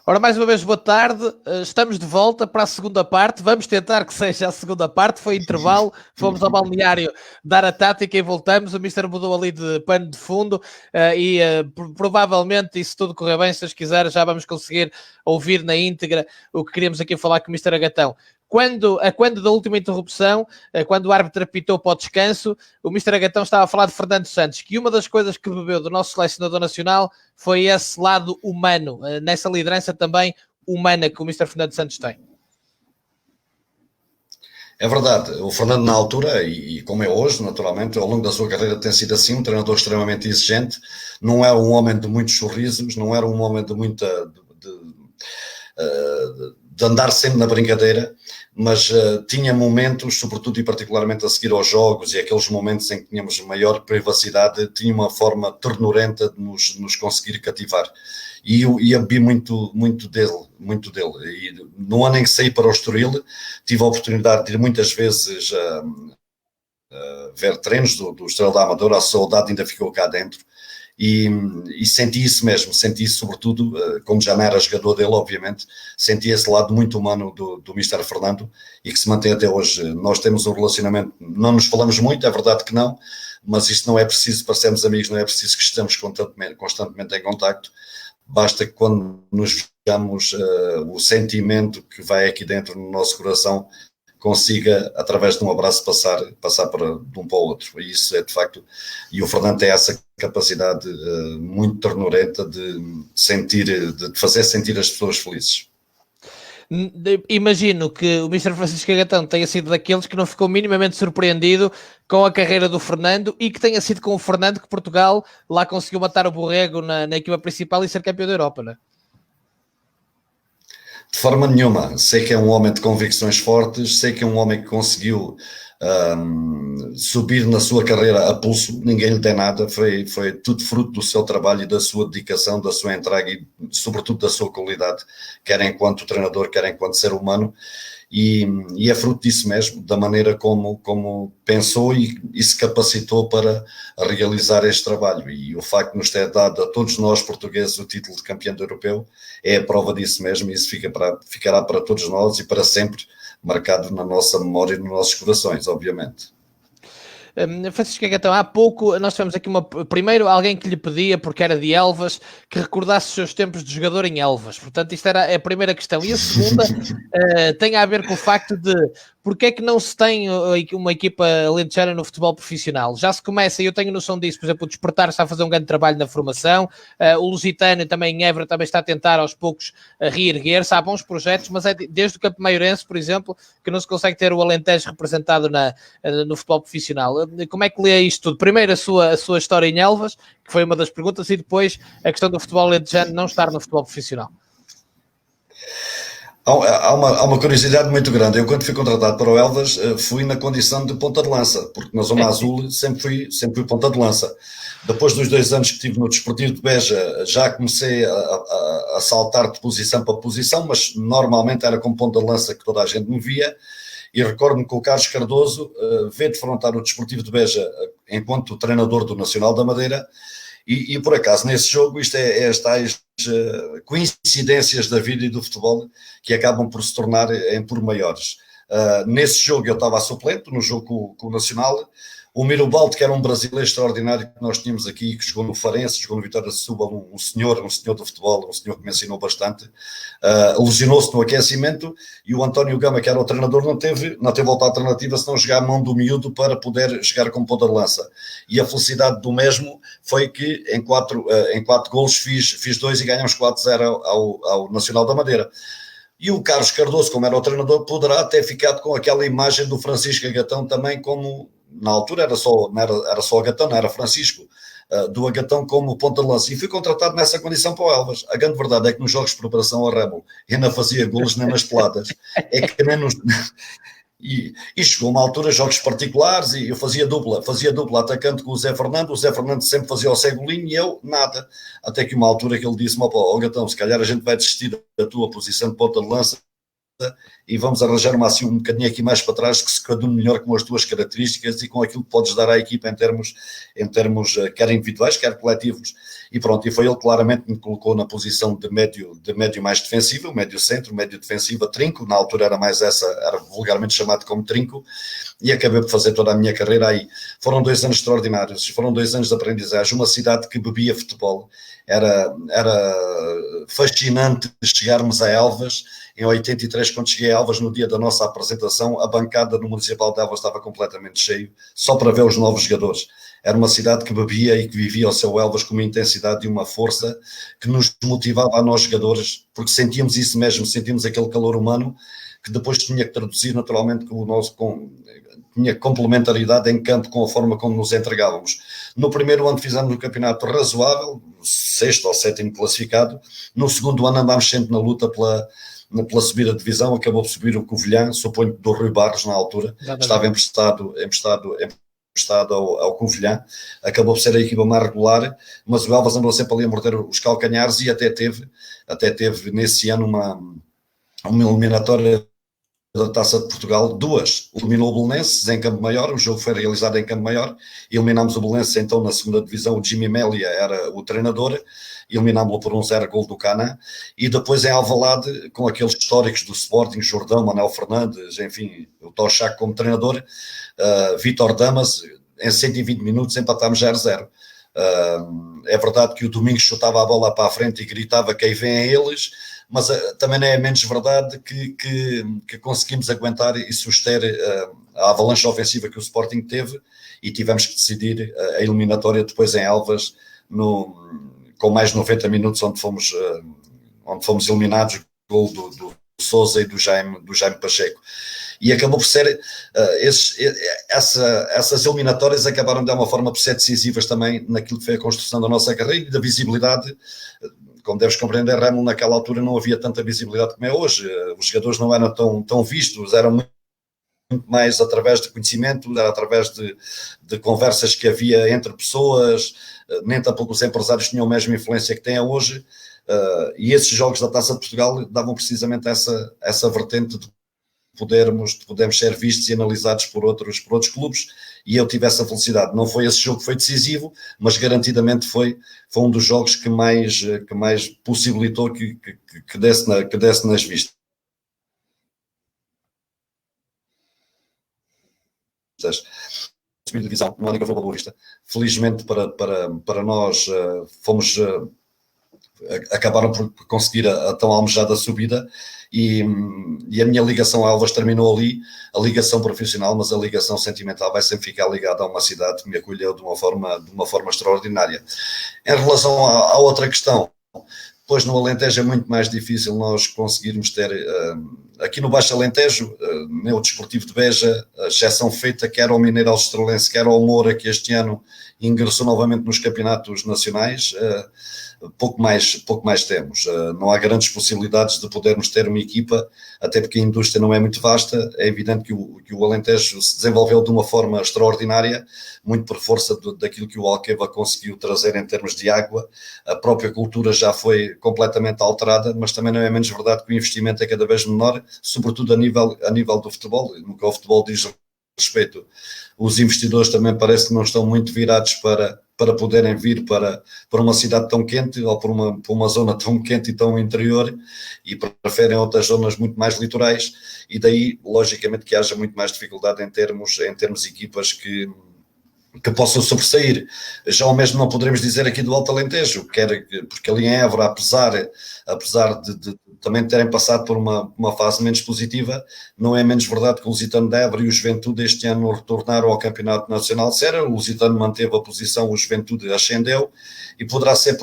Ora, mais uma vez, boa tarde. Estamos de volta para a segunda parte. Vamos tentar que seja a segunda parte. Foi intervalo, fomos ao balneário dar a tática e voltamos. O Mister mudou ali de pano de fundo e provavelmente, e se tudo correr bem, se Deus quiser, já vamos conseguir ouvir na íntegra o que queríamos aqui falar com o Mister Agatão. Quando da última interrupção, quando o árbitro apitou para o descanso, o Mister Agatão estava a falar de Fernando Santos, que uma das coisas que bebeu do nosso selecionador nacional foi esse lado humano, nessa liderança também humana que o Mister Fernando Santos tem. É verdade, o Fernando na altura, e como é hoje, naturalmente, ao longo da sua carreira tem sido assim, um treinador extremamente exigente, não era um homem de muitos sorrisos, não era um homem de muita... de andar sempre na brincadeira, mas tinha momentos, sobretudo e particularmente a seguir aos jogos e aqueles momentos em que tínhamos maior privacidade, tinha uma forma ternurenta de nos conseguir cativar. E eu bebi muito dele. E no ano em que saí para o Estoril, tive a oportunidade de ir muitas vezes ver treinos do Estrela da Amadora, a saudade ainda ficou cá dentro. E senti isso mesmo, sobretudo, como já não era jogador dele, obviamente, senti esse lado muito humano do Mister Fernando e que se mantém até hoje. Nós temos um relacionamento, não nos falamos muito, é verdade que não, mas isso não é preciso para sermos amigos, não é preciso que estejamos constantemente em contacto, basta que quando nos vejamos o sentimento que vai aqui dentro no nosso coração consiga, através de um abraço, passar de um para o outro. E isso é de facto, e o Fernando tem essa capacidade muito ternurenta de fazer sentir as pessoas felizes. Imagino que o Mr. Francisco Agatão tenha sido daqueles que não ficou minimamente surpreendido com a carreira do Fernando e que tenha sido com o Fernando que Portugal lá conseguiu matar o Borrego na equipa principal e ser campeão da Europa, não é? De forma nenhuma. Sei que é um homem de convicções fortes, sei que é um homem que conseguiu subir na sua carreira a pulso, ninguém lhe tem nada, foi tudo fruto do seu trabalho e da sua dedicação, da sua entrega e sobretudo da sua qualidade, quer enquanto treinador, quer enquanto ser humano. E é fruto disso mesmo, da maneira como pensou e se capacitou para realizar este trabalho. E o facto de nos ter dado a todos nós portugueses o título de campeão europeu é a prova disso mesmo, e isso ficará para todos nós e para sempre marcado na nossa memória e nos nossos corações, obviamente. Francisco Agatão, há pouco nós tivemos aqui primeiro alguém que lhe pedia, porque era de Elvas, que recordasse os seus tempos de jogador em Elvas. Portanto, isto era a primeira questão. E a segunda tem a ver com o facto de porque é que não se tem uma equipa alentejana no futebol profissional? Já se começa, e eu tenho noção disso, por exemplo, o Despertar está a fazer um grande trabalho na formação, o Lusitano também em Évora também está a tentar aos poucos reerguer-se, há bons projetos, mas é desde o Campo Maiorense, por exemplo, que não se consegue ter o Alentejo representado no futebol profissional. Como é que lê isto tudo? Primeiro a sua história em Elvas, que foi uma das perguntas, e depois a questão do futebol alentejano não estar no futebol profissional. Há uma curiosidade muito grande. Eu, quando fui contratado para o Elvas, fui na condição de ponta de lança, porque na Zona Azul sempre fui ponta de lança. Depois dos 2 anos que estive no Desportivo de Beja, já comecei a saltar de posição para posição, mas normalmente era como ponta de lança que toda a gente me via. E recordo-me que o Carlos Cardoso veio defrontar o Desportivo de Beja enquanto treinador do Nacional da Madeira. E por acaso, nesse jogo, isto é as tais coincidências da vida e do futebol que acabam por se tornar em por maiores. Nesse jogo eu estava a suplente, no jogo com o Nacional. O Mirobaldo, que era um brasileiro extraordinário que nós tínhamos aqui, que jogou no Farense, jogou no Vitória de Setúbal, um senhor do futebol, um senhor que me ensinou bastante, lesionou-se no aquecimento e o António Gama, que era o treinador, não teve outra alternativa senão jogar a mão do miúdo para poder jogar como ponta de lança. E a felicidade do mesmo foi que em quatro golos fiz 2 e ganhamos 4-0 ao Nacional da Madeira. E o Carlos Cardoso, como era o treinador, poderá ter ficado com aquela imagem do Francisco Agatão também, como na altura era só Agatão, não era Francisco, do Agatão como ponta de lança. E fui contratado nessa condição para o Elvas. A grande verdade é que nos jogos de preparação a Rebel eu não fazia golos nem nas peladas. É que nem nos... E chegou uma altura, jogos particulares, e eu fazia dupla atacante com o Zé Fernando sempre fazia o cegolinho e eu nada, até que uma altura que ele disse-me: ó Gatão, se calhar a gente vai desistir da tua posição de ponta de lança e vamos arranjar assim um bocadinho aqui mais para trás que se coadune melhor com as duas características e com aquilo que podes dar à equipa em termos quer individuais, quer coletivos. E pronto, e foi ele claramente que me colocou na posição de médio mais defensivo, médio centro, médio defensivo, trinco, na altura era mais essa, era vulgarmente chamado como trinco, e acabei por fazer toda a minha carreira aí. Foram 2 anos extraordinários, foram 2 anos de aprendizagem, uma cidade que bebia futebol, era fascinante chegarmos a Elvas. Em 83, quando cheguei a Elvas, no dia da nossa apresentação, a bancada no Municipal de Elvas estava completamente cheio, só para ver os novos jogadores. Era uma cidade que bebia e que vivia o seu Elvas com uma intensidade e uma força que nos motivava a nós jogadores, porque sentíamos isso mesmo, sentíamos aquele calor humano que depois tinha que traduzir naturalmente com o nosso... tinha complementaridade em campo com a forma como nos entregávamos. No primeiro ano fizemos um campeonato razoável, 6º ou 7º classificado. No segundo ano andámos sempre na luta pela subida de divisão, acabou por subir o Covilhã, suponho do Rui Barros na altura, estava emprestado ao Covilhã, acabou por ser a equipa mais regular, mas o Elvas andou sempre ali a morder os calcanhares e até teve nesse ano uma eliminatória da Taça de Portugal, 2. Eliminou o Belenenses em Campo Maior, o jogo foi realizado em Campo Maior, eliminámos o Belenenses então na segunda divisão, o Jimmy Melia era o treinador, eliminámos-lo por 1-0 gol do Cana, e depois em Alvalade, com aqueles históricos do Sporting, Jordão, Manuel Fernandes, enfim, o Tochac como treinador, Vítor Damas, em 120 minutos empatámos 0-0. É verdade que o Domingos chutava a bola para a frente e gritava que aí vêm eles, mas também não é menos verdade que conseguimos aguentar e suster a avalanche ofensiva que o Sporting teve e tivemos que decidir a eliminatória depois em Elvas com mais de 90 minutos onde fomos eliminados, gol do Sousa e do Jaime Pacheco. E acabou por ser, essas eliminatórias acabaram de uma forma por ser decisivas também naquilo que foi a construção da nossa carreira e da visibilidade. Como deves compreender, Remo, naquela altura não havia tanta visibilidade como é hoje. Os jogadores não eram tão vistos, eram muito mais através de conhecimento, era através de conversas que havia entre pessoas, nem tampouco os empresários tinham a mesma influência que têm hoje, e esses jogos da Taça de Portugal davam precisamente essa vertente de podermos ser vistos e analisados por outros clubes, e eu tive essa felicidade. Não foi esse jogo que foi decisivo, mas garantidamente foi um dos jogos que mais possibilitou que desse nas vistas. Subir divisão no ano que foi Boa Vista. Felizmente para nós acabaram por conseguir a tão almejada subida e a minha ligação a Elvas terminou ali, a ligação profissional, mas a ligação sentimental vai sempre ficar ligada a uma cidade que me acolheu de uma forma extraordinária. Em relação à outra questão, pois no Alentejo é muito mais difícil nós conseguirmos ter, aqui no Baixo Alentejo, o Desportivo de Beja, a exceção feita quer ao Mineiro Estrelense, quer ao Moura, que este ano ingressou novamente nos campeonatos nacionais, pouco mais temos. Não há grandes possibilidades de podermos ter uma equipa, até porque a indústria não é muito vasta. É evidente que o Alentejo se desenvolveu de uma forma extraordinária, muito por força daquilo que o Alqueva conseguiu trazer em termos de água. A própria cultura já foi completamente alterada, mas também não é menos verdade que o investimento é cada vez menor, sobretudo a nível do futebol. No que o futebol diz respeito, os investidores também parece que não estão muito virados para poderem vir para uma cidade tão quente ou para uma zona tão quente e tão interior, e preferem outras zonas muito mais litorais, e daí logicamente que haja muito mais dificuldade em termos de equipas que possam sobressair. Já o mesmo não poderemos dizer aqui do Alto Alentejo, porque ali em Évora, apesar de também terem passado por uma fase menos positiva, não é menos verdade que o Lusitano de Évora e o Juventude este ano retornaram ao Campeonato Nacional de Série. O Lusitano manteve a posição, o Juventude ascendeu, e poderá ser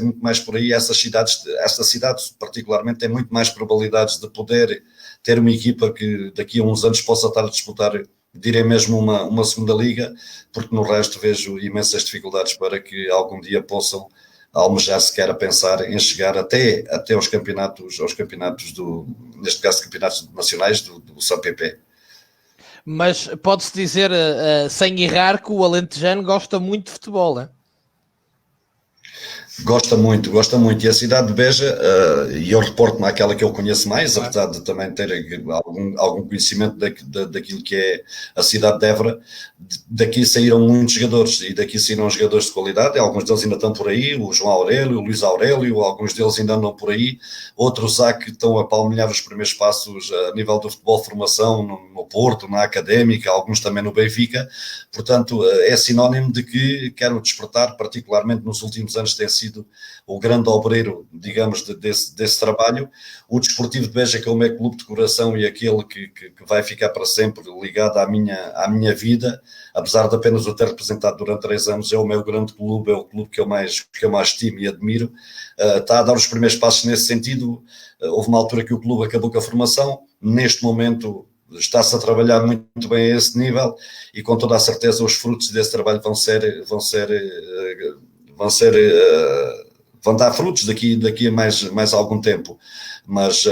muito mais por aí. Esta cidade particularmente tem muito mais probabilidades de poder ter uma equipa que daqui a uns anos possa estar a disputar, direi mesmo uma segunda liga, porque no resto vejo imensas dificuldades para que algum dia possam almejar sequer a pensar em chegar até aos campeonatos neste caso campeonatos nacionais do SAPP. Mas pode-se dizer, sem errar, que o alentejano gosta muito de futebol, é? Gosta muito, gosta muito. E a cidade de Beja, e eu reporto-me àquela que eu conheço mais, apesar de também ter algum conhecimento daquilo que é a cidade de Évora, daqui saíram muitos jogadores, e daqui saíram jogadores de qualidade, alguns deles ainda estão por aí, o João Aurélio, o Luís Aurélio, alguns deles ainda andam por aí, outros há que estão a palmilhar os primeiros passos a nível do futebol de formação, no Porto, na Académica, alguns também no Benfica, portanto é sinónimo de que quero despertar, particularmente nos últimos anos tem sido o grande obreiro, digamos, desse trabalho. O Desportivo de Beja, que é o meu clube de coração e aquele que vai ficar para sempre ligado à minha vida, apesar de apenas o ter representado durante 3 anos, é o meu grande clube, é o clube que eu mais estimo e admiro. Está a dar os primeiros passos nesse sentido. Houve uma altura que o clube acabou com a formação, neste momento está-se a trabalhar muito bem a esse nível e com toda a certeza os frutos desse trabalho vão dar frutos daqui a mais algum tempo, mas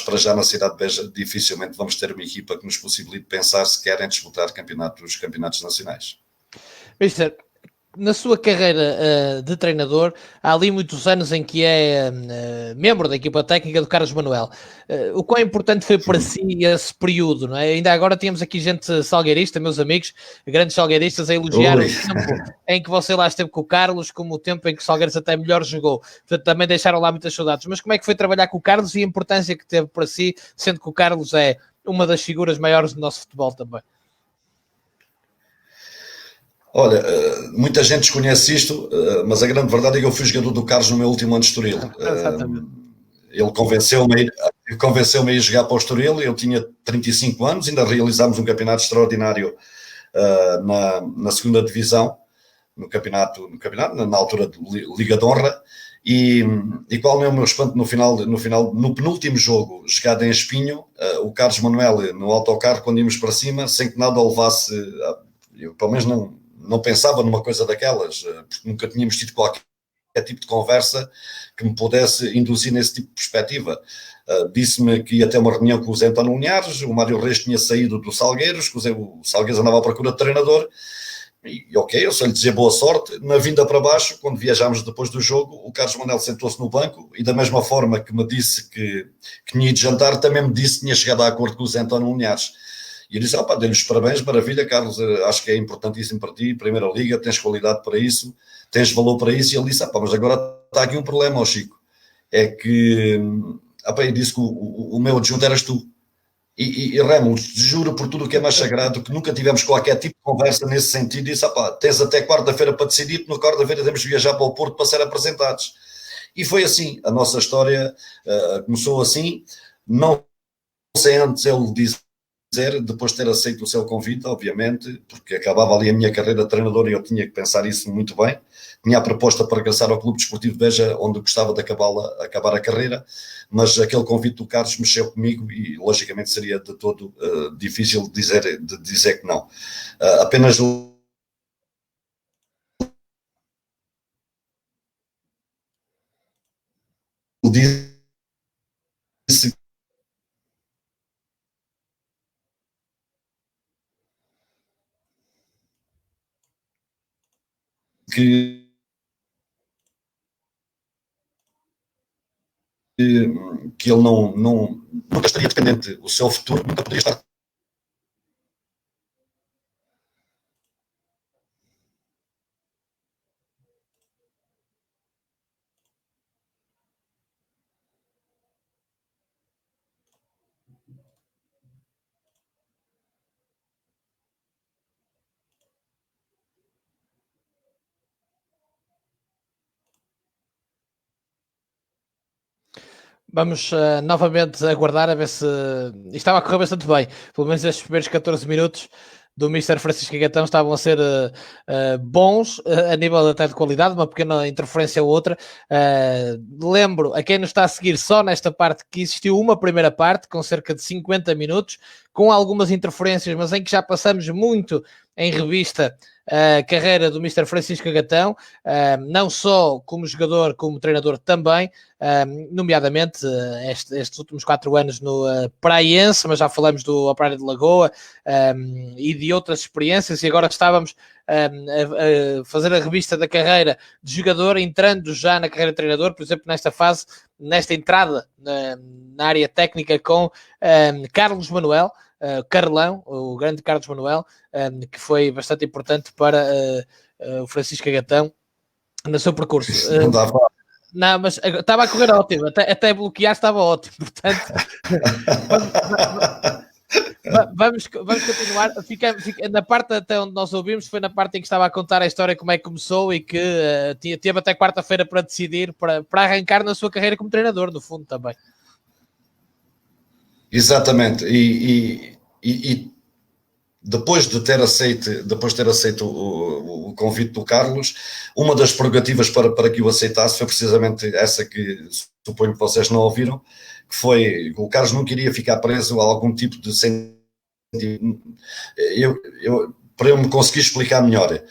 para já na cidade de Beja dificilmente vamos ter uma equipa que nos possibilite pensar se querem disputar campeonatos nacionais. Mister, na sua carreira de treinador, há ali muitos anos em que é membro da equipa técnica do Carlos Manuel. O quão importante foi para si esse período, não é? Ainda agora tínhamos aqui gente salgueirista, meus amigos, grandes salgueiristas, a elogiar o tempo em que você lá esteve com o Carlos, como o tempo em que o Salgueiros até melhor jogou. Portanto, também deixaram lá muitas saudades. Mas como é que foi trabalhar com o Carlos e a importância que teve para si, sendo que o Carlos é uma das figuras maiores do nosso futebol também? Olha, muita gente desconhece isto, mas a grande verdade é que eu fui jogador do Carlos no meu último ano de Estoril. Ele convenceu-me a ir jogar para o Estoril, eu tinha 35 anos, ainda realizámos um campeonato extraordinário na segunda divisão, no campeonato, na altura de Liga de Honra, e qual não é o meu espanto no penúltimo jogo, jogado em Espinho, o Carlos Manuel no autocarro, quando íamos para cima, sem que nada o levasse, eu pelo menos não pensava numa coisa daquelas, porque nunca tínhamos tido qualquer tipo de conversa que me pudesse induzir nesse tipo de perspectiva. Disse-me que ia ter uma reunião com o Zé António Linhares, o Mário Reis tinha saído do Salgueiros, que o Salgueiros andava à procura de treinador, e ok, eu só lhe dizer boa sorte. Na vinda para baixo, quando viajámos depois do jogo, o Carlos Manuel sentou-se no banco e da mesma forma que me disse que tinha ido jantar, também me disse que tinha chegado a acordo com o Zé António Linhares. E eu disse, dei-lhe os parabéns, maravilha, Carlos, acho que é importantíssimo para ti, Primeira Liga, tens qualidade para isso, tens valor para isso. E ele disse, mas agora está aqui um problema, ó Chico, é que, eu disse que o meu adjunto eras tu. E Ramos, juro por tudo o que é mais sagrado, que nunca tivemos qualquer tipo de conversa nesse sentido, e disse, tens até quarta-feira para decidir, porque na quarta-feira temos de viajar para o Porto para ser apresentados. E foi assim, a nossa história começou assim, não sei antes ele dizer, depois de ter aceito o seu convite, obviamente, porque acabava ali a minha carreira de treinador e eu tinha que pensar isso muito bem. Tinha a proposta para regressar ao Clube Desportivo de Beja, onde gostava de acabar a carreira, mas aquele convite do Carlos mexeu comigo e, logicamente, seria de todo difícil de dizer que não. Apenas disse que ele nunca estaria dependente, o seu futuro nunca poderia estar. Vamos novamente aguardar a ver se... Isto estava a correr bastante bem. Pelo menos estes primeiros 14 minutos do Mr. Francisco Gatão estavam a ser bons a nível até de qualidade, uma pequena interferência ou outra. Lembro a quem nos está a seguir só nesta parte que existiu uma primeira parte com cerca de 50 minutos, com algumas interferências, mas em que já passamos muito em revista a carreira do Mr. Francisco Agatão, não só como jogador, como treinador também, nomeadamente estes últimos 4 anos no Praiense, mas já falamos do Operário de Lagoa e de outras experiências, e agora estávamos a fazer a revista da carreira de jogador, entrando já na carreira de treinador, por exemplo, nesta fase, nesta entrada na área técnica com Carlos Manuel, Carlão, o grande Carlos Manuel, que foi bastante importante para o Francisco Agatão no seu percurso. Não, mas estava a correr ótimo, até bloquear estava ótimo, portanto vamos continuar. Fica na parte até onde nós ouvimos, foi na parte em que estava a contar a história, como é que começou e que teve até quarta-feira para decidir, para arrancar na sua carreira como treinador, no fundo também. Exatamente, e depois de ter aceito o convite do Carlos, uma das prerrogativas para que o aceitasse foi precisamente essa que suponho que vocês não ouviram, que foi o Carlos não queria ficar preso a algum tipo de sentimento. Para eu me conseguir explicar melhor,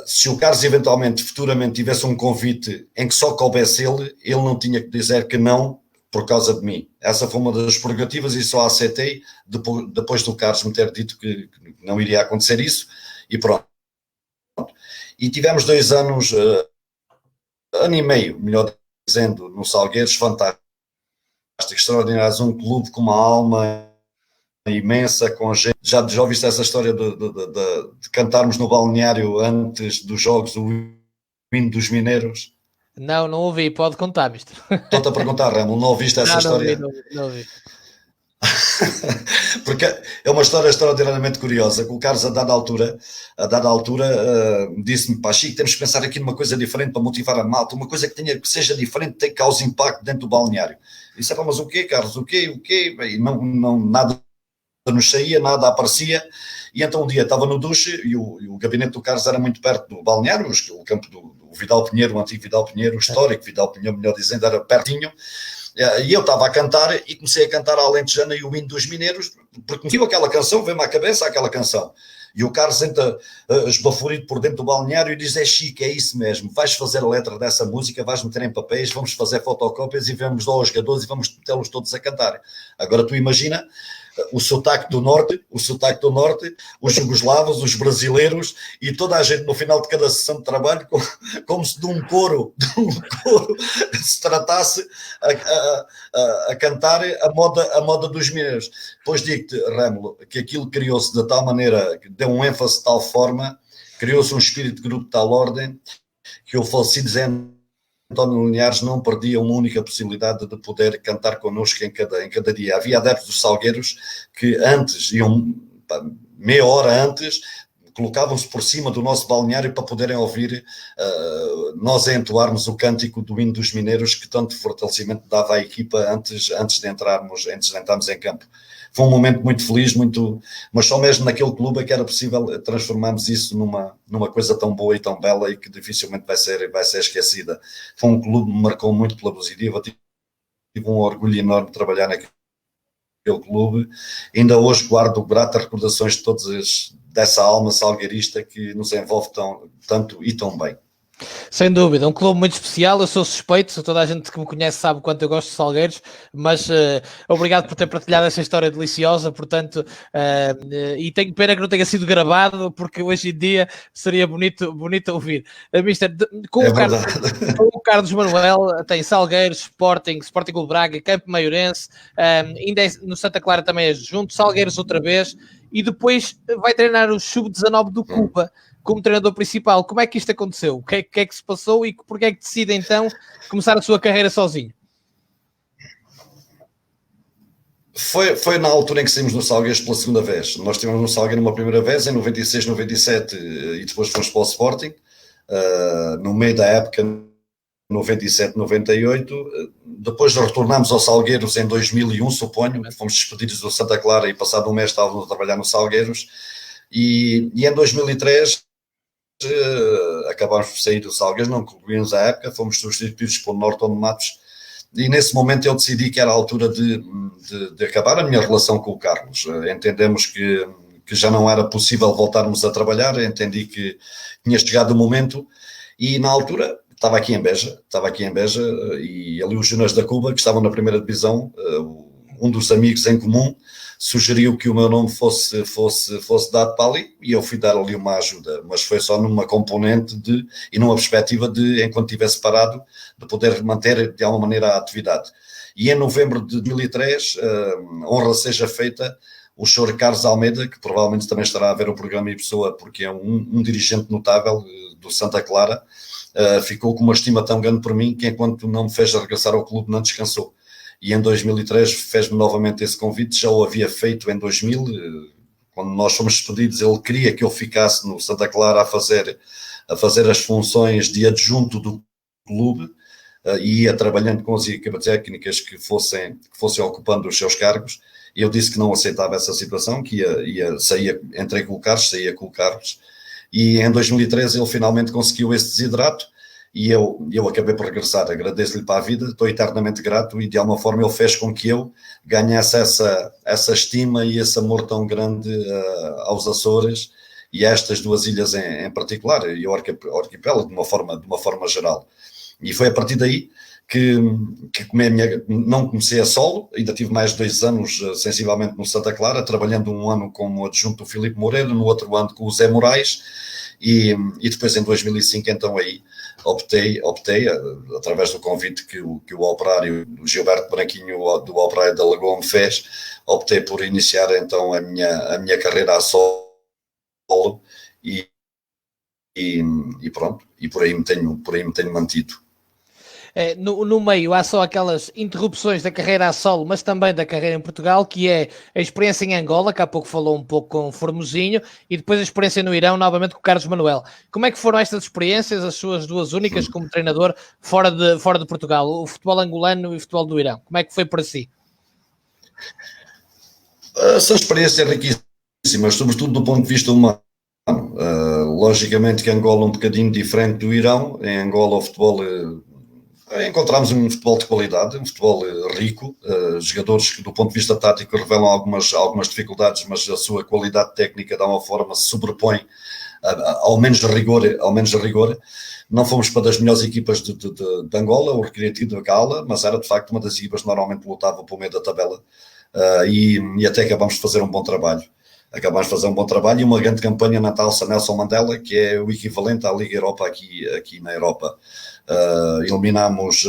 se o Carlos eventualmente, futuramente, tivesse um convite em que só coubesse ele não tinha que dizer que não por causa de mim. Essa foi uma das prerrogativas e só aceitei depois do Carlos me ter dito que não iria acontecer isso, e pronto. E tivemos 2 anos, ano e meio, melhor dizendo, no Salgueiros, fantástico, extraordinários, um clube com uma alma imensa, com gente. Já ouviste essa história de cantarmos no balneário antes dos jogos o hino dos mineiros? Não ouvi, pode contar, mister. Estou-te a perguntar, Ramo, não ouviste essa história? Não ouvi. Porque é uma história extraordinariamente curiosa, que o Carlos a dada altura disse-me, pá, Chico, temos que pensar aqui numa coisa diferente para motivar a malta, uma coisa que seja diferente, que cause impacto dentro do balneário. E disse, mas o quê, Carlos, o quê? E não, nada nos saía, nada aparecia, e então um dia estava no duche, e o gabinete do Carlos era muito perto do balneário, o campo do Vidal Pinheiro, o antigo Vidal Pinheiro, o histórico Vidal Pinheiro, melhor dizendo, era pertinho, e eu estava a cantar, e comecei a cantar a Alentejana e o hino dos mineiros, porque me viu aquela canção, veio-me à cabeça aquela canção, e o Carlos entra esbaforido por dentro do balneário e diz, Chico, é isso mesmo, vais fazer a letra dessa música, vais meter em papéis, vamos fazer fotocópias e vamos lá aos jogadores e vamos metê-los todos a cantar. Agora tu imagina o sotaque do norte, os jugoslavos, os brasileiros e toda a gente no final de cada sessão de trabalho como se de um coro se tratasse a cantar a moda dos mineiros. Depois digo-te, Râmulo, que aquilo criou-se de tal maneira, que deu um ênfase de tal forma, criou-se um espírito de grupo de tal ordem, que o falecido Zé António Linhares não perdia uma única possibilidade de poder cantar connosco em cada dia. Havia adeptos dos Salgueiros que antes, meia hora antes, colocavam-se por cima do nosso balneário para poderem ouvir nós a entoarmos o cântico do hino dos mineiros, que tanto fortalecimento dava à equipa antes de entrarmos em campo. Foi um momento muito feliz, mas só mesmo naquele clube é que era possível transformarmos isso numa coisa tão boa e tão bela e que dificilmente vai ser esquecida. Foi um clube que me marcou muito pela positiva, tive um orgulho enorme de trabalhar naquele clube. Ainda hoje guardo gratas recordações de todos dessa alma salgueirista que nos envolve tanto e tão bem. Sem dúvida, um clube muito especial. Eu sou suspeito, toda a gente que me conhece sabe quanto eu gosto de Salgueiros, mas obrigado por ter partilhado essa história deliciosa, portanto, e tenho pena que não tenha sido gravado, porque hoje em dia seria bonito ouvir. Mister, com o Carlos Manuel, tem Salgueiros, Sporting Clube Braga, Campo Maiorense, ainda no Santa Clara também é junto, Salgueiros outra vez, e depois vai treinar o Sub-19 do Cuba como treinador principal. Como é que isto aconteceu? O que é que se passou e porque é que decide então começar a sua carreira sozinho? Foi na altura em que saímos no Salgueiros pela segunda vez. Nós tivemos no Salgueiro uma primeira vez, em 96, 97, e depois fomos para o Sporting. No meio da época, 97, 98. Depois retornámos ao Salgueiros em 2001, suponho. Fomos despedidos do Santa Clara e passado um mês estávamos a trabalhar no Salgueiros. E em 2003 acabámos por sair do Salgueiros, não concluímos a época, fomos substituídos por Norton Matos, e nesse momento eu decidi que era a altura de acabar a minha relação com o Carlos. Entendemos que que já não era possível voltarmos a trabalhar, entendi que tinha chegado o momento, e na altura estava aqui em Beja, e ali os Júniores da Cuba, que estavam na primeira divisão, um dos amigos em comum sugeriu que o meu nome fosse dado para ali, e eu fui dar ali uma ajuda, mas foi só numa componente e numa perspectiva de, enquanto estivesse parado, de poder manter de alguma maneira a atividade. E em novembro de 2003, honra seja feita, o senhor Carlos Almeida, que provavelmente também estará a ver o programa em pessoa, porque é um dirigente notável do Santa Clara, ficou com uma estima tão grande por mim que enquanto não me fez regressar ao clube não descansou. E em 2003 fez-me novamente esse convite, já o havia feito em 2000, quando nós fomos despedidos, ele queria que eu ficasse no Santa Clara a fazer as funções de adjunto do clube, e ia trabalhando com as equipas técnicas que fossem ocupando os seus cargos, e eu disse que não aceitava essa situação, que entrei com o Carlos, saía com o Carlos, e em 2013 ele finalmente conseguiu esse desidrato, e eu acabei por regressar. Agradeço-lhe para a vida, estou eternamente grato, e de alguma forma ele fez com que eu ganhasse essa estima e esse amor tão grande aos Açores e a estas duas ilhas em particular, e ao arquipélago de uma forma geral. E foi a partir daí que não comecei a solo, ainda tive mais de 2 anos sensivelmente no Santa Clara, trabalhando um ano como adjunto do Filipe Moreira, no outro ano com o Zé Moraes, e depois em 2005 então aí optei, através do convite que o operário, o Gilberto Branquinho do Operário da Lagoa me fez, optei por iniciar então a minha carreira a solo, e pronto, e por aí me tenho mantido. No meio há só aquelas interrupções da carreira a solo, mas também da carreira em Portugal, que é a experiência em Angola, que há pouco falou um pouco com o Formosinho, e depois a experiência no Irão, novamente com o Carlos Manuel. Como é que foram estas experiências, as suas duas únicas como treinador, fora de Portugal, o futebol angolano e o futebol do Irão? Como é que foi para si? São experiências riquíssimas, sobretudo do ponto de vista humano. Logicamente que Angola é um bocadinho diferente do Irão. Em Angola o futebol... encontramos um futebol de qualidade, um futebol rico, jogadores que do ponto de vista tático revelam algumas dificuldades, mas a sua qualidade técnica de uma forma se sobrepõe ao menos de rigor. Não fomos para das melhores equipas de Angola, o Recreativo da Gala, mas era de facto uma das equipas que normalmente lutava pelo meio da tabela, e até acabamos de fazer um bom trabalho. E uma grande campanha na taça Nelson Mandela, que é o equivalente à Liga Europa aqui na Europa. Eliminamos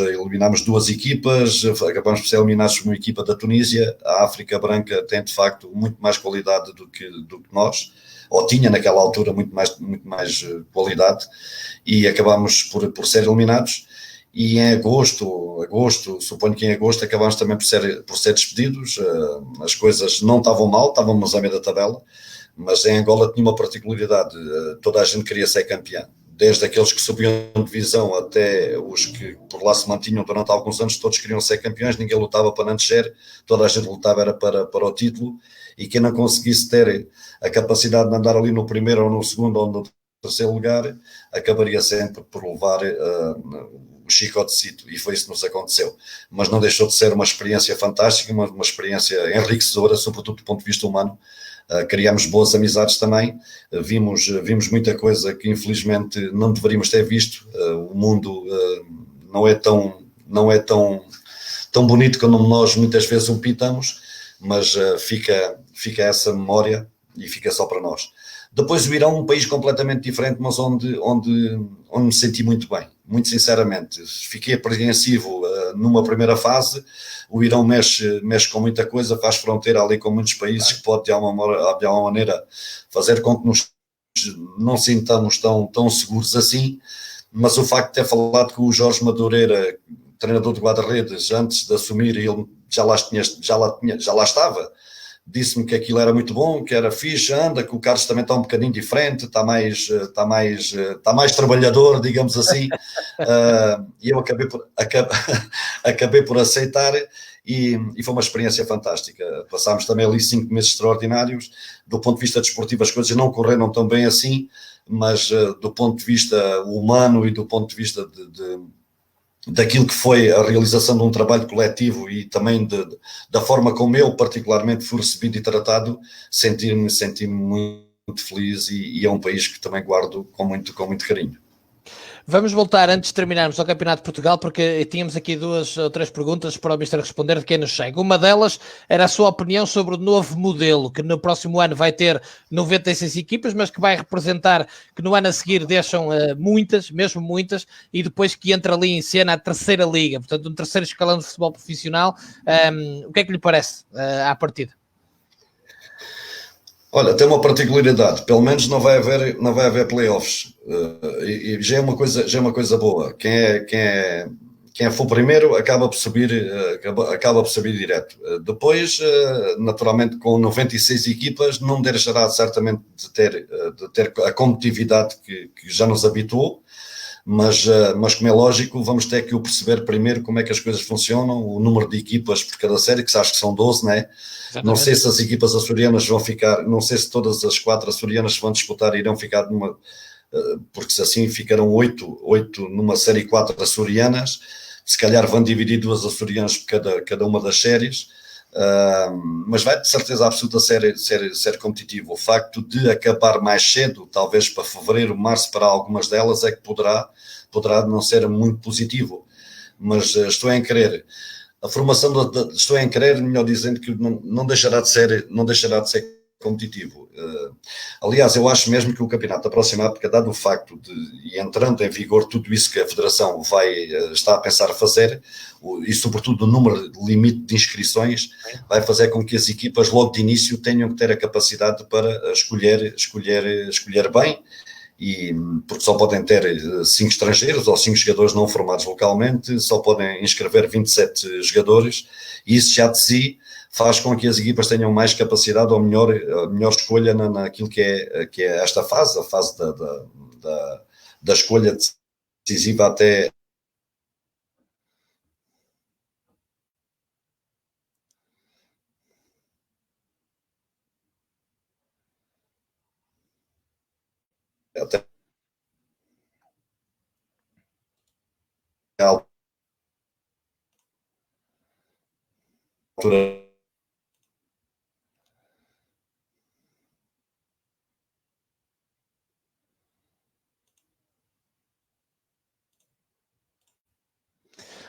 2 equipas, acabamos por ser eliminados por uma equipa da Tunísia. A África Branca tem de facto muito mais qualidade do que nós, ou tinha naquela altura muito mais qualidade, e acabamos por ser eliminados. E em agosto, suponho que em agosto acabámos também por ser despedidos. As coisas não estavam mal, estávamos à meia da tabela, mas em Angola tinha uma particularidade: toda a gente queria ser campeão, desde aqueles que subiam de divisão até os que por lá se mantinham durante alguns anos. Todos queriam ser campeões, ninguém lutava para não descer, toda a gente lutava era para o título, e quem não conseguisse ter a capacidade de andar ali no primeiro ou no segundo ou no terceiro lugar, acabaria sempre por levar o chicotecito, e foi isso que nos aconteceu. Mas não deixou de ser uma experiência fantástica, uma experiência enriquecedora, sobretudo do ponto de vista humano. Criámos boas amizades também, vimos muita coisa que infelizmente não deveríamos ter visto. O mundo não é tão bonito como nós muitas vezes o pintamos, mas fica essa memória e fica só para nós. Depois o Irão, um país completamente diferente, mas onde me senti muito bem, muito sinceramente. Fiquei apreensivo numa primeira fase. O Irão mexe com muita coisa, faz fronteira ali com muitos países, que pode de alguma maneira fazer com que nos não sintamos tão seguros assim. Mas o facto de ter falado com o Jorge Madureira, treinador de guarda-redes, antes de assumir, ele já lá estava, disse-me que aquilo era muito bom, que era fixe, que o Carlos também está um bocadinho diferente, está mais trabalhador, digamos assim, e eu acabei por aceitar, e foi uma experiência fantástica. Passámos também ali 5 meses extraordinários. Do ponto de vista desportivo as coisas não correram tão bem assim, mas do ponto de vista humano e do ponto de vista daquilo que foi a realização de um trabalho coletivo e também da forma como eu particularmente fui recebido e tratado, senti-me muito feliz e é um país que também guardo com muito carinho. Vamos voltar antes de terminarmos ao Campeonato de Portugal, porque tínhamos aqui 2 ou 3 perguntas para o Mister responder de quem nos chega. Uma delas era a sua opinião sobre o novo modelo, que no próximo ano vai ter 96 equipas, mas que vai representar que no ano a seguir deixam muitas, mesmo muitas, e depois que entra ali em cena a terceira liga, portanto um terceiro escalão de futebol profissional. O que é que lhe parece à partida? Olha, tem uma particularidade, pelo menos não vai haver playoffs, e já é uma coisa boa. Quem for primeiro acaba por subir direto. Depois, naturalmente, com 96 equipas, não deixará certamente de ter a competitividade que já nos habituou, mas como é lógico, vamos ter que o perceber primeiro como é que as coisas funcionam, o número de equipas por cada série, que acho que são 12, não é? Exatamente. Não sei se as equipas açorianas vão ficar, não sei se todas as 4 açorianas que vão disputar irão ficar numa, porque se assim ficarão 8 numa série 4 açorianas, se calhar vão dividir 2 açorianas por cada uma das séries, mas vai de certeza absoluta ser competitivo. O facto de acabar mais cedo, talvez para fevereiro, março, para algumas delas, é que poderá não ser muito positivo, mas estou em crer. A formação estou em crer, melhor dizendo, que não deixará de ser competitivo. Aliás, eu acho mesmo que o campeonato da próxima época, dado o facto e entrando em vigor tudo isso que a Federação está a pensar fazer, e sobretudo o número limite de inscrições, vai fazer com que as equipas logo de início tenham que ter a capacidade para escolher bem, e porque só podem ter 5 estrangeiros ou 5 jogadores não formados localmente, só podem inscrever 27 jogadores, e isso já de si faz com que as equipas tenham mais capacidade ou a melhor escolha naquilo que é esta fase, a fase da escolha decisiva até a altura.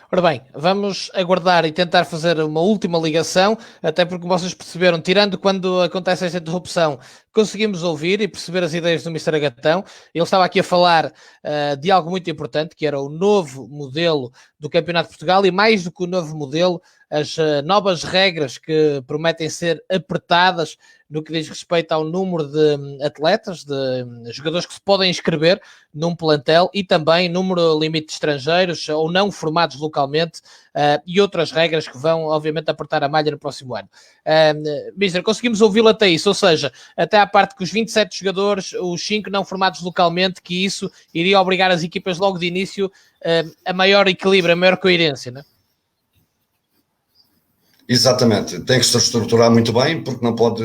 Ora bem, vamos aguardar e tentar fazer uma última ligação, até porque vocês perceberam, tirando quando acontece esta interrupção, conseguimos ouvir e perceber as ideias do Mr. Agatão. Ele estava aqui a falar de algo muito importante, que era o novo modelo do Campeonato de Portugal, e mais do que o novo modelo, as novas regras que prometem ser apertadas no que diz respeito ao número de atletas, de jogadores que se podem inscrever num plantel, e também número limite de estrangeiros ou não formados localmente, e outras regras que vão, obviamente, apertar a malha no próximo ano. Mister, conseguimos ouvi-lo até isso, ou seja, até à parte que os 27 jogadores, os 5 não formados localmente, que isso iria obrigar as equipas logo de início a maior equilíbrio, a maior coerência, não é? Exatamente, tem que se estruturar muito bem, porque não pode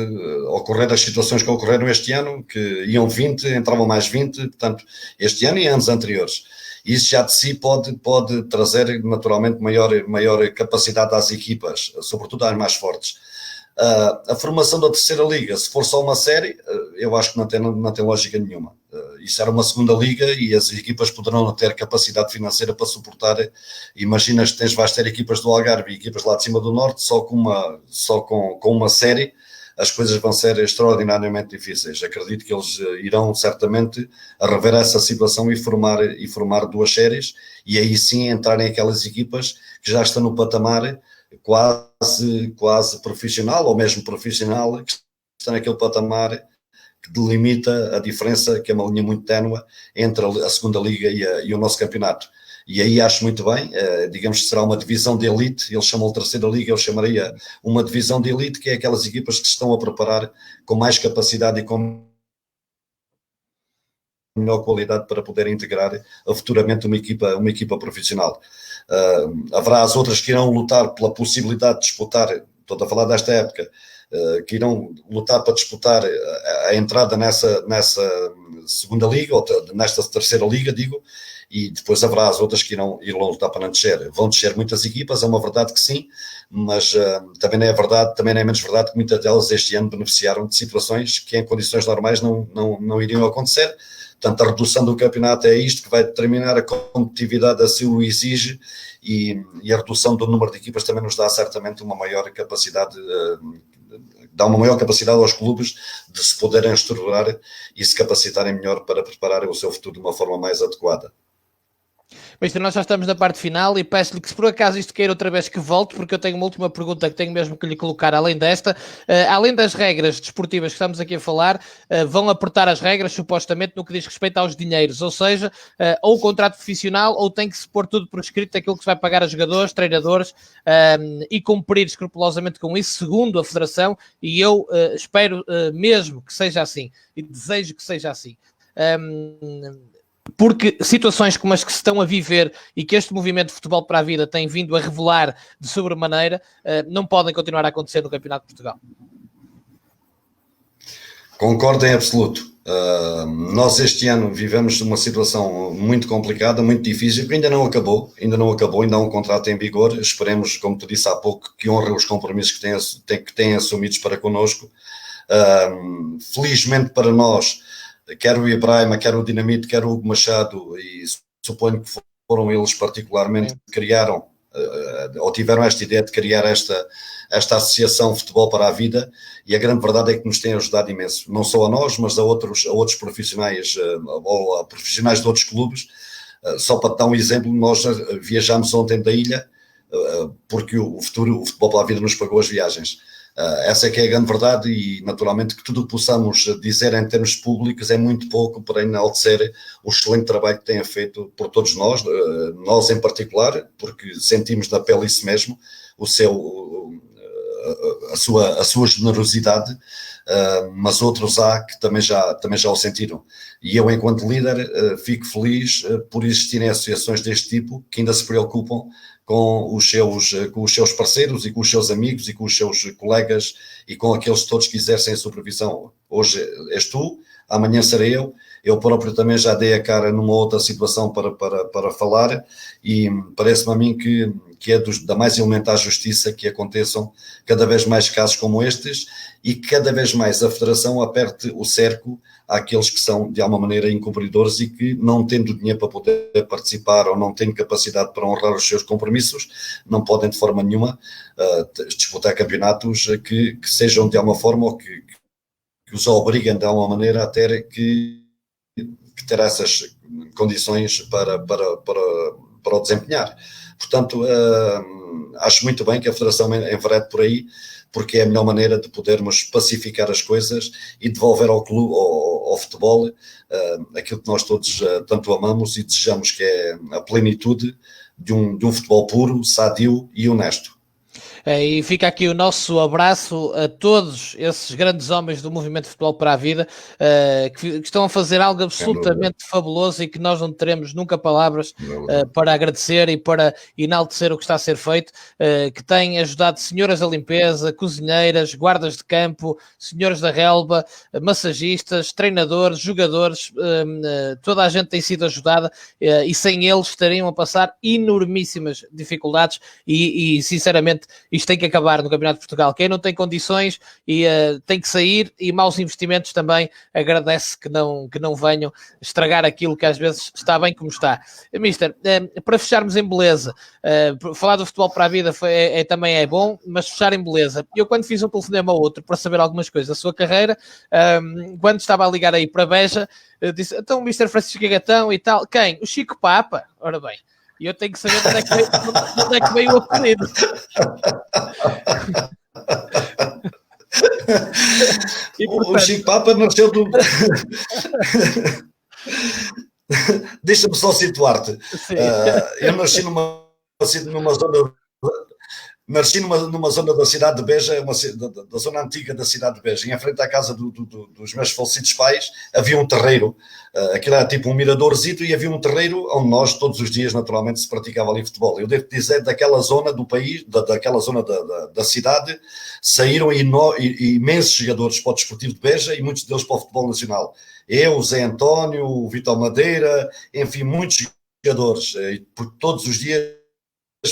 ocorrer as situações que ocorreram este ano, que iam 20, entravam mais 20, portanto, este ano e anos anteriores. Isso já de si pode trazer naturalmente maior capacidade às equipas, sobretudo às mais fortes. A formação da terceira liga, se for só uma série, eu acho que não tem lógica nenhuma. Isso era uma segunda liga e as equipas poderão ter capacidade financeira para suportar. Imaginas que vais ter equipas do Algarve e equipas lá de cima do Norte, só com uma série, as coisas vão ser extraordinariamente difíceis. Acredito que eles irão certamente rever essa situação e formar 2 séries, e aí sim entrarem aquelas equipas que já estão no patamar quase profissional, ou mesmo profissional, que está naquele patamar que delimita a diferença, que é uma linha muito ténue, entre a segunda liga e o nosso campeonato. E aí acho muito bem, digamos que será uma divisão de elite, eles chamam de terceira liga, eu chamaria uma divisão de elite, que é aquelas equipas que se estão a preparar com mais capacidade e com melhor qualidade para poder integrar futuramente uma equipa profissional. Haverá as outras que irão lutar pela possibilidade de disputar, estou a falar desta época, que irão lutar para disputar a entrada nessa segunda liga, ou nesta terceira liga, digo, e depois haverá as outras que irão lutar para não descer. Vão descer muitas equipas, é uma verdade que sim, mas também não é menos verdade que muitas delas este ano beneficiaram de situações que em condições normais não iriam acontecer. Portanto, a redução do campeonato é isto que vai determinar, a competitividade assim o exige, e a redução do número de equipas também nos dá certamente uma maior capacidade, dá uma maior capacidade aos clubes de se poderem estruturar e se capacitarem melhor para prepararem o seu futuro de uma forma mais adequada. Mister, nós já estamos na parte final e peço-lhe que, se por acaso isto queira outra vez, que volte, porque eu tenho uma última pergunta que tenho mesmo que lhe colocar além desta. Além das regras desportivas que estamos aqui a falar, vão apertar as regras, supostamente, no que diz respeito aos dinheiros, ou seja, ou o contrato profissional, ou tem que se pôr tudo por escrito, aquilo que se vai pagar a jogadores, treinadores, e cumprir escrupulosamente com isso, segundo a Federação, e eu espero mesmo que seja assim, e desejo que seja assim. Porque situações como as que se estão a viver e que este movimento de futebol para a vida tem vindo a revelar de sobremaneira, não podem continuar a acontecer no Campeonato de Portugal. Concordo em absoluto. Nós este ano vivemos uma situação muito complicada, muito difícil, que ainda não acabou, ainda há um contrato em vigor. Esperemos, como tu disse há pouco, que honre os compromissos que têm assumidos para connosco. Felizmente para nós, quer o Ibrahima, quer o Dinamite, quer o Hugo Machado, e suponho que foram eles particularmente que criaram, ou tiveram esta ideia de criar esta associação Futebol para a Vida, e a grande verdade é que nos tem ajudado imenso, não só a nós, mas a outros profissionais, ou a profissionais de outros clubes. Só para dar um exemplo, nós viajámos ontem da ilha, porque o Futebol para a Vida nos pagou as viagens. Essa é que é a grande verdade, e naturalmente que tudo o que possamos dizer em termos públicos é muito pouco para enaltecer o excelente trabalho que têm feito por todos nós em particular, porque sentimos na pele isso mesmo, a sua generosidade, mas outros há que também já o sentiram. E eu, enquanto líder, fico feliz por existirem associações deste tipo que ainda se preocupam com os seus parceiros e com os seus amigos e com os seus colegas e com aqueles todos que exercem a supervisão. Hoje és tu, amanhã serei eu. Eu próprio também já dei a cara numa outra situação para falar, e parece-me a mim que é da mais elementar justiça que aconteçam cada vez mais casos como estes, e cada vez mais a Federação aperte o cerco àqueles que são de alguma maneira incumpridores e que, não tendo dinheiro para poder participar ou não tendo capacidade para honrar os seus compromissos, não podem de forma nenhuma disputar campeonatos que sejam de alguma forma, ou que os obriguem de alguma maneira a ter que ter essas condições para o desempenhar. Portanto, acho muito bem que a Federação enverede por aí, porque é a melhor maneira de podermos pacificar as coisas e devolver ao clube, ao futebol, aquilo que nós todos tanto amamos e desejamos, que é a plenitude de um futebol puro, sadio e honesto. E fica aqui o nosso abraço a todos esses grandes homens do movimento de futebol para a vida, que estão a fazer algo absolutamente fabuloso e que nós não teremos nunca palavras para agradecer e para enaltecer o que está a ser feito, que têm ajudado senhoras da limpeza, cozinheiras, guardas de campo, senhores da relva, massagistas, treinadores, jogadores, toda a gente tem sido ajudada, e sem eles estariam a passar enormíssimas dificuldades, e sinceramente isto tem que acabar no Campeonato de Portugal. Quem não tem condições e tem que sair, e maus investimentos também, agradece que não venham estragar aquilo que às vezes está bem como está. Mister, para fecharmos em beleza, falar do futebol para a vida também é bom, mas fechar em beleza. Eu, quando fiz um telefonema ao outro para saber algumas coisas da sua carreira, quando estava a ligar aí para Beja, disse: então o Mister Francisco Gagatão e tal. Quem? O Chico Papa? Ora bem, e eu tenho que saber onde é que veio o apelido. E, portanto... O Chico Papa nasceu do... Deixa-me só situar-te. Eu nasci numa zona... Nasci numa zona da cidade de Beja, da zona antiga da cidade de Beja, e em frente à casa dos meus falecidos pais havia um terreiro, aquilo era tipo um miradorzito, e havia um terreiro onde nós todos os dias naturalmente se praticava ali futebol. Eu devo dizer, daquela zona do país, daquela zona da cidade, saíram imensos jogadores para o Desportivo de Beja e muitos deles para o futebol nacional. Eu, o Zé António, o Vitor Madeira, enfim, muitos jogadores, por todos os dias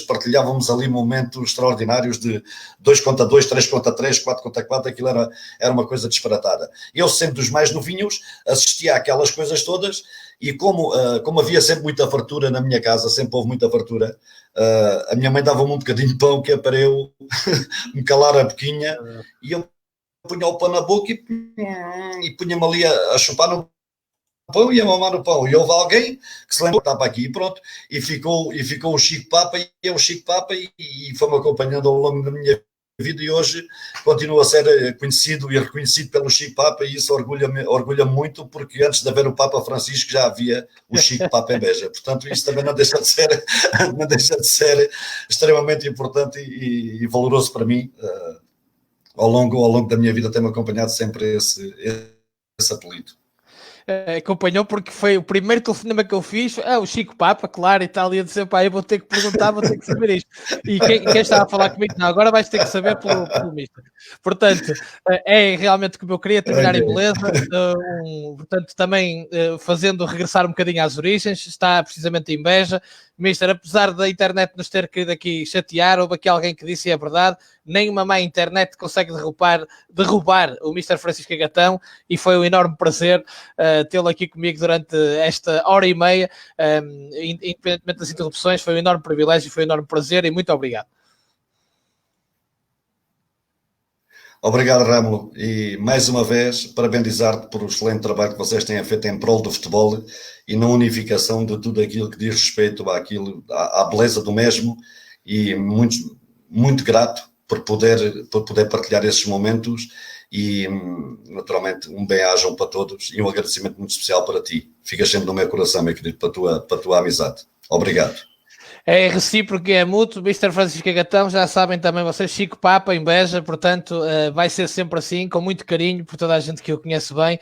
partilhávamos ali momentos extraordinários de 2 contra 2, 3 contra 3, 4 contra 4, aquilo era uma coisa disparatada. Eu, sempre dos mais novinhos, assistia àquelas coisas todas, e como havia sempre muita fartura na minha casa, sempre houve muita fartura, a minha mãe dava-me um bocadinho de pão, que é para eu me calar a boquinha, e eu punha o pão na boca e punha-me ali a chupar no pão e a mamar no pão, e houve alguém que se lembrou, estava aqui, e pronto, e ficou o Chico Papa, e eu o Chico Papa, e foi-me acompanhando ao longo da minha vida, e hoje continua a ser conhecido e reconhecido pelo Chico Papa, e isso orgulha muito, porque antes de haver o Papa Francisco já havia o Chico Papa em Beja, portanto isso também não deixa de ser extremamente importante e valoroso para mim. Ao longo da minha vida tem-me acompanhado sempre esse apelido. Acompanhou porque foi o primeiro telefonema que eu fiz, o Chico Papa, claro, e tal, e eu disse, pá, eu vou ter que perguntar, vou ter que saber isto. E quem estava a falar comigo, não, agora vais ter que saber pelo mister. Portanto, é realmente como eu queria terminar em beleza, portanto, também fazendo regressar um bocadinho às origens, está precisamente em Beja. Mister, apesar da internet nos ter querido aqui chatear, houve aqui alguém que disse, e é verdade, nem uma má internet consegue derrubar o Mister Francisco Agatão, e foi um enorme prazer tê-lo aqui comigo durante esta hora e meia, independentemente das interrupções. Foi um enorme privilégio, foi um enorme prazer, e muito obrigado. Obrigado, Râmulo, e mais uma vez parabenizar-te por o excelente trabalho que vocês têm feito em prol do futebol e na unificação de tudo aquilo que diz respeito à beleza do mesmo, e muito grato por poder partilhar esses momentos, e naturalmente um bem-ajam para todos e um agradecimento muito especial para ti. Ficas sempre no meu coração, meu querido, para a tua amizade. Obrigado. É recíproco e é mútuo. Mr. Francisco Agatão, já sabem também vocês, Chico Papa em Beja, portanto vai ser sempre assim, com muito carinho por toda a gente que o conhece bem.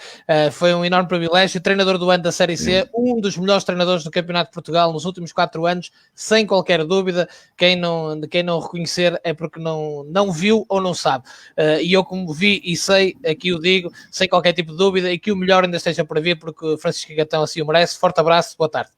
Foi um enorme privilégio. Treinador do ano da Série C, um dos melhores treinadores do Campeonato de Portugal nos últimos 4 anos, sem qualquer dúvida. Quem não reconhecer é porque não viu ou não sabe. E eu, como vi e sei, aqui o digo, sem qualquer tipo de dúvida, e que o melhor ainda esteja para vir, porque Francisco Agatão assim o merece. Forte abraço, boa tarde.